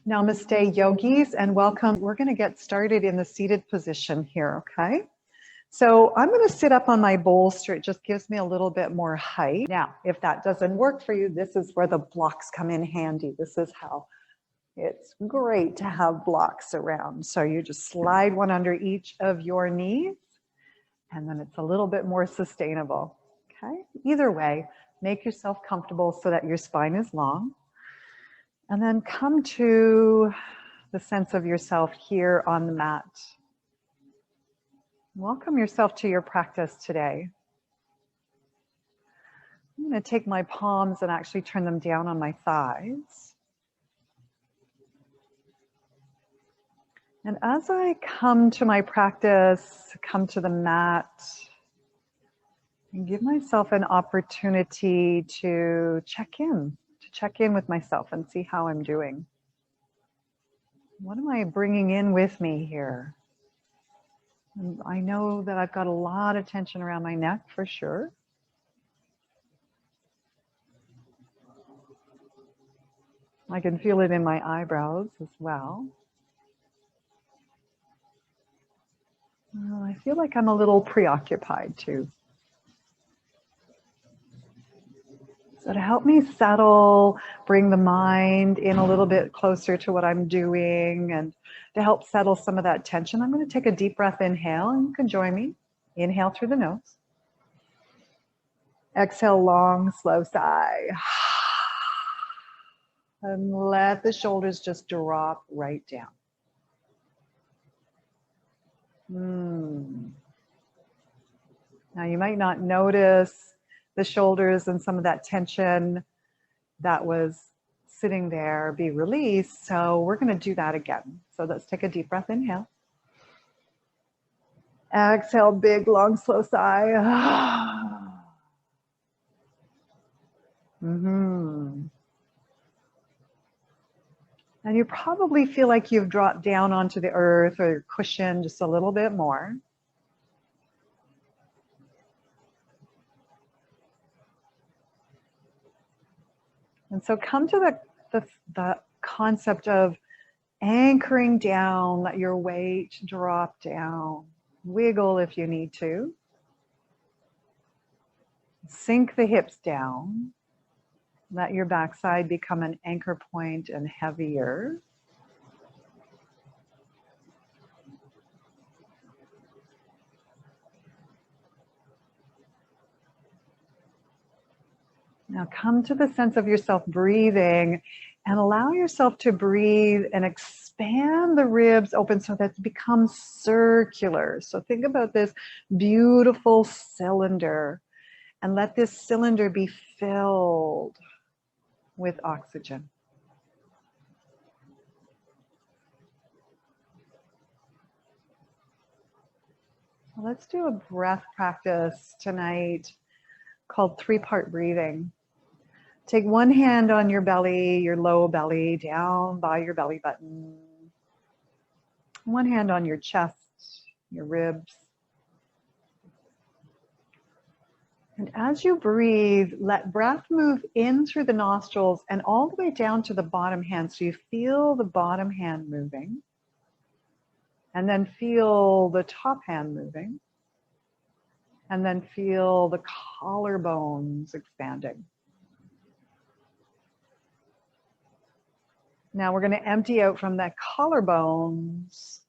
Namaste, yogis, and welcome. We're going to get started in the seated position here, okay? So I'm going to sit up on my bolster. It just gives me a little bit more height. Now, if that doesn't work for you, this is where the blocks come in handy. This is how it's great to have blocks around. So you just slide one under each of your knees, and then it's a little bit more sustainable, okay? Either way, make yourself comfortable so that your spine is long. And then come to the sense of yourself here on the mat. Welcome yourself to your practice today. I'm going to take my palms and actually turn them down on my thighs. And as I come to my practice, come to the mat, and give myself an opportunity to check in with myself and see how I'm doing. What am I bringing in with me here? And I know that I've got a lot of tension around my neck for sure. I can feel it in my eyebrows as well. I feel like I'm a little preoccupied too. So to help me settle, bring the mind in a little bit closer to what I'm doing, and to help settle some of that tension, I'm going to take a deep breath, inhale, and you can join me. Inhale through the nose. Exhale, long, slow sigh. And let the shoulders just drop right down. Now you might not notice the shoulders and some of that tension that was sitting there be released. So we're going to do that again. So let's take a deep breath, inhale. Exhale, big, long, slow sigh. And you probably feel like you've dropped down onto the earth or your cushion just a little bit more. And so come to the concept of anchoring down, let your weight drop down. Wiggle if you need to. Sink the hips down. Let your backside become an anchor point and heavier. Now come to the sense of yourself breathing and allow yourself to breathe and expand the ribs open so that it becomes circular. So think about this beautiful cylinder and let this cylinder be filled with oxygen. Let's do a breath practice tonight called 3-part breathing. Take one hand on your belly, your low belly, down by your belly button. One hand on your chest, your ribs. And as you breathe, let breath move in through the nostrils and all the way down to the bottom hand. So you feel the bottom hand moving. And then feel the top hand moving. And then feel the collarbones expanding. Now we're going to empty out from the collarbones,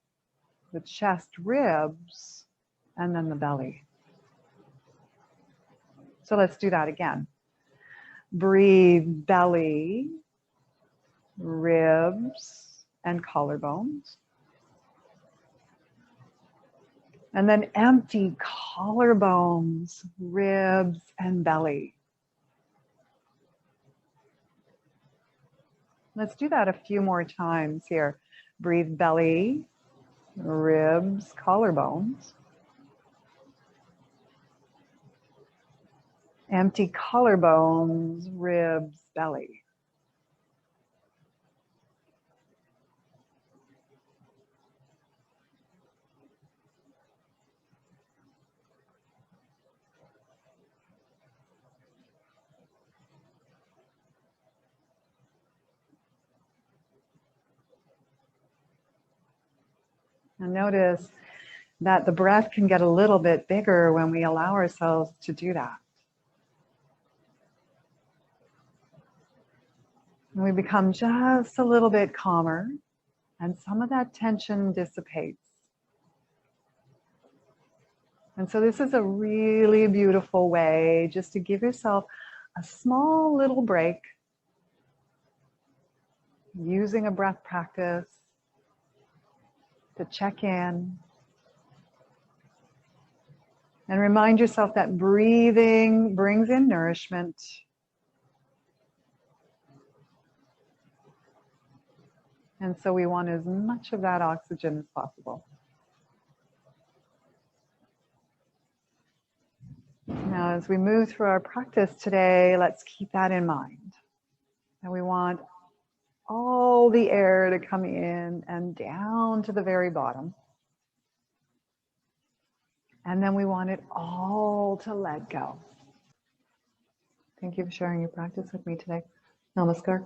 the chest, ribs, and then the belly. So let's do that again. Breathe belly, ribs, and collarbones. And then empty collarbones, ribs, and belly. Let's do that a few more times here. Breathe belly, ribs, collarbones. Empty collarbones, ribs, belly. And notice that the breath can get a little bit bigger when we allow ourselves to do that. And we become just a little bit calmer, and some of that tension dissipates. And so this is a really beautiful way just to give yourself a small little break using a breath practice to check in and remind yourself that breathing brings in nourishment. And so we want as much of that oxygen as possible. Now, as we move through our practice today, let's keep that in mind. And we want all the air to come in and down to the very bottom. And then we want it all to let go. Thank you for sharing your practice with me today. Namaskar.